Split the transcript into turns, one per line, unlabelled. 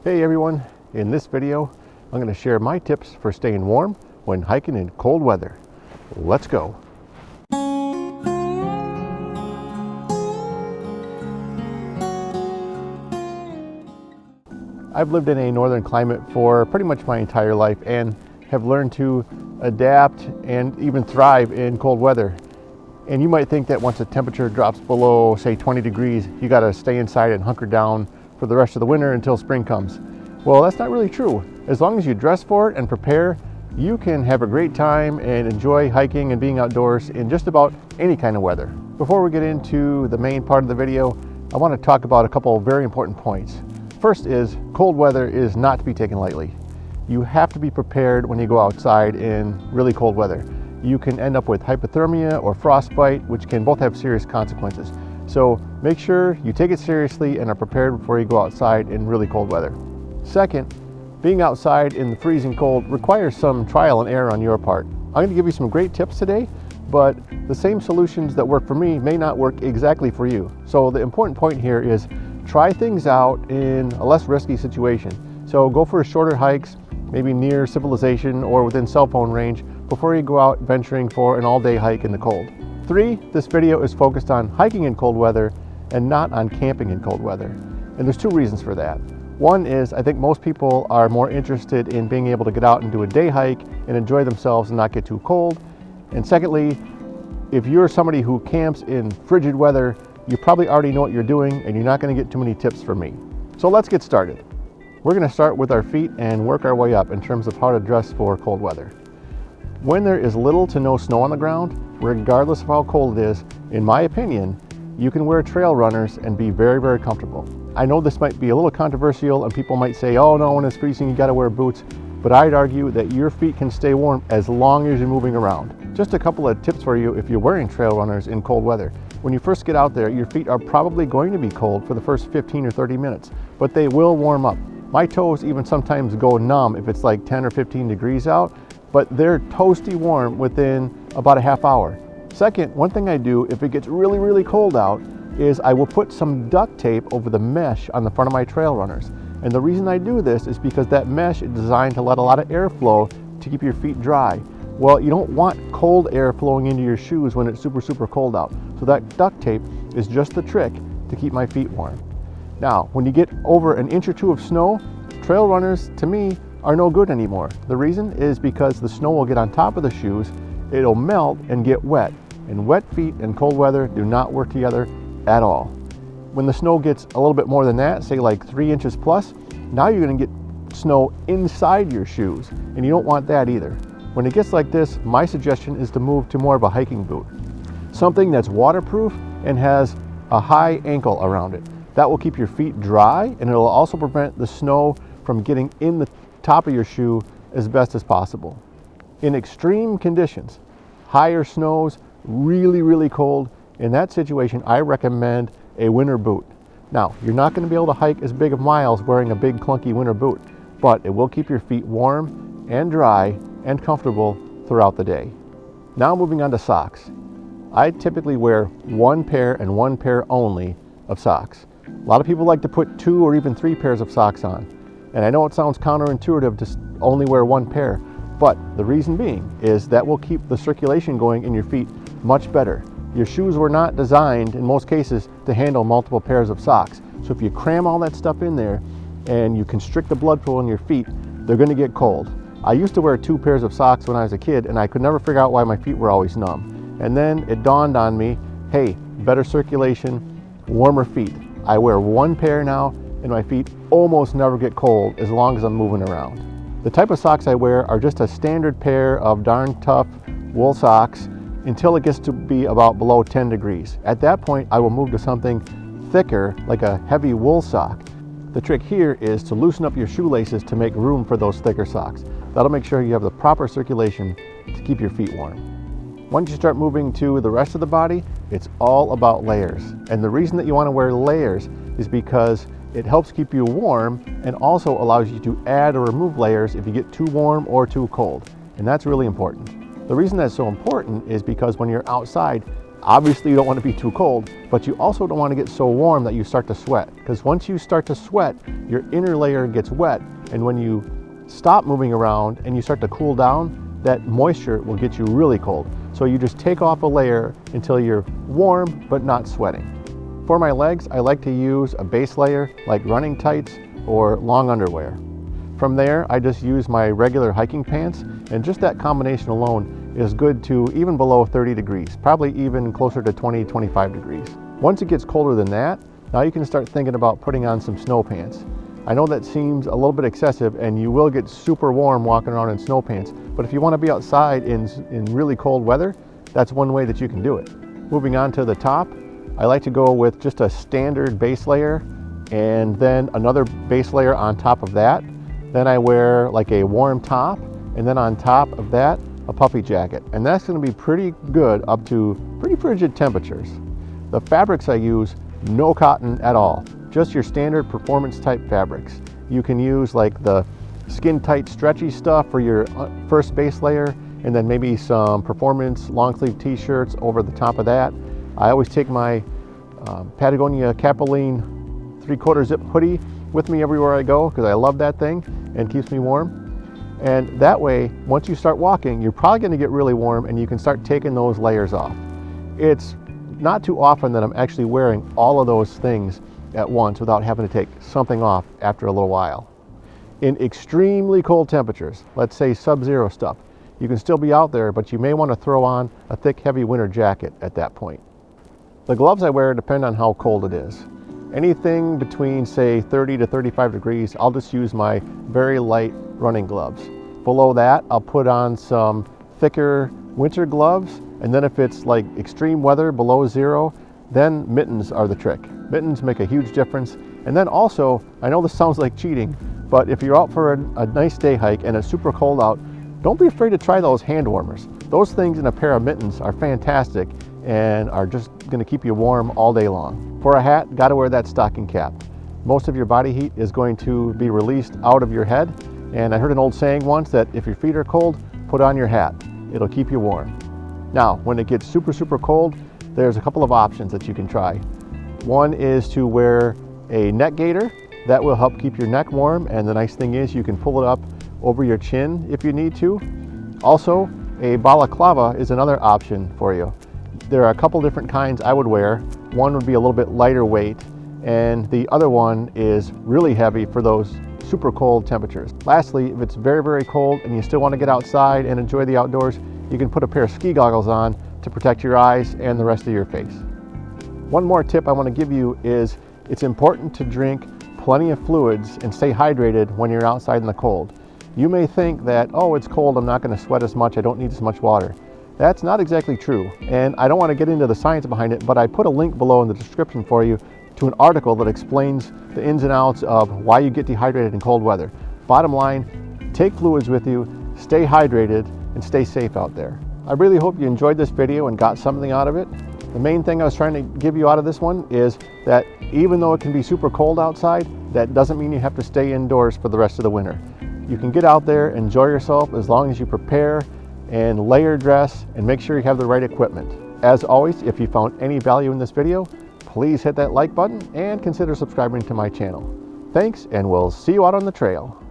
Hey everyone, in this video I'm going to share my tips for staying warm when hiking in cold weather. Let's go. I've lived in a northern climate for pretty much my entire life and have learned to adapt and even thrive in cold weather. And you might think that once the temperature drops below, say 20 degrees, you got to stay inside and hunker down for the rest of the winter until spring comes. Well, that's not really true. As long as you dress for it and prepare, you can have a great time and enjoy hiking and being outdoors in just about any kind of weather. Before we get into the main part of the video, I want to talk about a couple of very important points. First is, cold weather is not to be taken lightly. You have to be prepared when you go outside in really cold weather. You can end up with hypothermia or frostbite, which can both have serious consequences. So make sure you take it seriously and are prepared before you go outside in really cold weather. Second, being outside in the freezing cold requires some trial and error on your part. I'm going to give you some great tips today, but the same solutions that work for me may not work exactly for you. So the important point here is try things out in a less risky situation. So go for shorter hikes, maybe near civilization or within cell phone range, before you go out venturing for an all-day hike in the cold. 3, this video is focused on hiking in cold weather and not on camping in cold weather. And there's 2 reasons for that. One is I think most people are more interested in being able to get out and do a day hike and enjoy themselves and not get too cold. And secondly, if you're somebody who camps in frigid weather, you probably already know what you're doing and you're not going to get too many tips from me. So let's get started. We're going to start with our feet and work our way up in terms of how to dress for cold weather. When there is little to no snow on the ground, regardless of how cold it is, in my opinion, you can wear trail runners and be very, very comfortable. I know this might be a little controversial and people might say, oh no, when it's freezing you got to wear boots, but I'd argue that your feet can stay warm as long as you're moving around. Just a couple of tips for you if you're wearing trail runners in cold weather. When you first get out there, your feet are probably going to be cold for the first 15 or 30 minutes, but they will warm up. My toes even sometimes go numb if it's like 10 or 15 degrees out, but they're toasty warm within about a half hour. Second, one thing I do if it gets really, really cold out is I will put some duct tape over the mesh on the front of my trail runners. And the reason I do this is because that mesh is designed to let a lot of air flow to keep your feet dry. Well, you don't want cold air flowing into your shoes when it's super, super cold out. So that duct tape is just the trick to keep my feet warm. Now, when you get over an inch or 2 of snow, trail runners, to me, are no good anymore. The reason is because the snow will get on top of the shoes, it'll melt and get wet. And wet feet in cold weather do not work together at all. When the snow gets a little bit more than that, say like 3 inches plus, now you're going to get snow inside your shoes, and you don't want that either. When it gets like this, my suggestion is to move to more of a hiking boot. Something that's waterproof and has a high ankle around it. That will keep your feet dry, and it'll also prevent the snow from getting in the top of your shoe as best as possible. In extreme conditions, higher snows, really, really cold, in that situation, I recommend a winter boot. Now, you're not going to be able to hike as big of miles wearing a big clunky winter boot, but it will keep your feet warm and dry and comfortable throughout the day. Now moving on to socks. I typically wear 1 pair and 1 pair only of socks. A lot of people like to put 2 or even 3 pairs of socks on. And I know it sounds counterintuitive to only wear 1 pair, but the reason being is that will keep the circulation going in your feet much better. Your shoes were not designed, in most cases, to handle multiple pairs of socks. So if you cram all that stuff in there and you constrict the blood flow in your feet, they're going to get cold. I used to wear 2 pairs of socks when I was a kid, and I could never figure out why my feet were always numb. And then it dawned on me, hey, better circulation, warmer feet. I wear 1 pair now, and my feet almost never get cold as long as I'm moving around. The type of socks I wear are just a standard pair of darn tough wool socks until it gets to be about below 10 degrees. At that point, I will move to something thicker, like a heavy wool sock. The trick here is to loosen up your shoelaces to make room for those thicker socks. That'll make sure you have the proper circulation to keep your feet warm. Once you start moving to the rest of the body, it's all about layers. And the reason that you want to wear layers is because it helps keep you warm and also allows you to add or remove layers if you get too warm or too cold. And that's really important. The reason that's so important is because when you're outside, Obviously you don't want to be too cold, but you also don't want to get so warm that you start to sweat, because once you start to sweat, your inner layer gets wet, and when you stop moving around and you start to cool down, that moisture will get you really cold. So you just take off a layer until you're warm but not sweating. For my legs, I like to use a base layer like running tights or long underwear. From there, I just use my regular hiking pants, and just that combination alone is good to even below 30 degrees, probably even closer to 20, 25 degrees. Once it gets colder than that, now you can start thinking about putting on some snow pants. I know that seems a little bit excessive, and you will get super warm walking around in snow pants, but if you want to be outside in really cold weather, that's one way that you can do it. Moving on to the top, I like to go with just a standard base layer and then another base layer on top of that. Then I wear like a warm top, and then on top of that, a puffy jacket. And that's going to be pretty good up to pretty frigid temperatures. The fabrics I use, no cotton at all, just your standard performance type fabrics. You can use like the skin tight stretchy stuff for your first base layer, and then maybe some performance long sleeve t-shirts over the top of that. I always take my Patagonia Capilene 3/4 zip hoodie with me everywhere I go, because I love that thing and keeps me warm. And that way, once you start walking, you're probably going to get really warm, and you can start taking those layers off. It's not too often that I'm actually wearing all of those things at once without having to take something off after a little while. In extremely cold temperatures, let's say sub-zero stuff, you can still be out there, but you may want to throw on a thick, heavy winter jacket at that point. The gloves I wear depend on how cold it is. Anything between, say, 30 to 35 degrees, I'll just use my very light running gloves. Below that, I'll put on some thicker winter gloves, and then if it's like extreme weather below zero, then mittens are the trick. Mittens make a huge difference. And then also, I know this sounds like cheating, but if you're out for a nice day hike and it's super cold out, don't be afraid to try those hand warmers. Those things in a pair of mittens are fantastic and are just going to keep you warm all day long. For a hat, got to wear that stocking cap. Most of your body heat is going to be released out of your head, and I heard an old saying once that if your feet are cold, put on your hat. It'll keep you warm. Now, when it gets super, super cold, there's a couple of options that you can try. One is to wear a neck gaiter. That will help keep your neck warm, and the nice thing is you can pull it up over your chin if you need to. Also, a balaclava is another option for you. There are a couple different kinds I would wear. One would be a little bit lighter weight, and the other one is really heavy for those super cold temperatures. Lastly, if it's very, very cold and you still want to get outside and enjoy the outdoors, you can put a pair of ski goggles on to protect your eyes and the rest of your face. One more tip I want to give you is it's important to drink plenty of fluids and stay hydrated when you're outside in the cold. You may think that, oh, it's cold, I'm not going to sweat as much, I don't need as much water. That's not exactly true, and I don't want to get into the science behind it, but I put a link below in the description for you to an article that explains the ins and outs of why you get dehydrated in cold weather. Bottom line, take fluids with you, stay hydrated, and stay safe out there. I really hope you enjoyed this video and got something out of it. The main thing I was trying to give you out of this one is that even though it can be super cold outside, that doesn't mean you have to stay indoors for the rest of the winter. You can get out there, enjoy yourself, as long as you prepare and layer dress and make sure you have the right equipment. As always, if you found any value in this video, please hit that like button and consider subscribing to my channel. Thanks, and we'll see you out on the trail.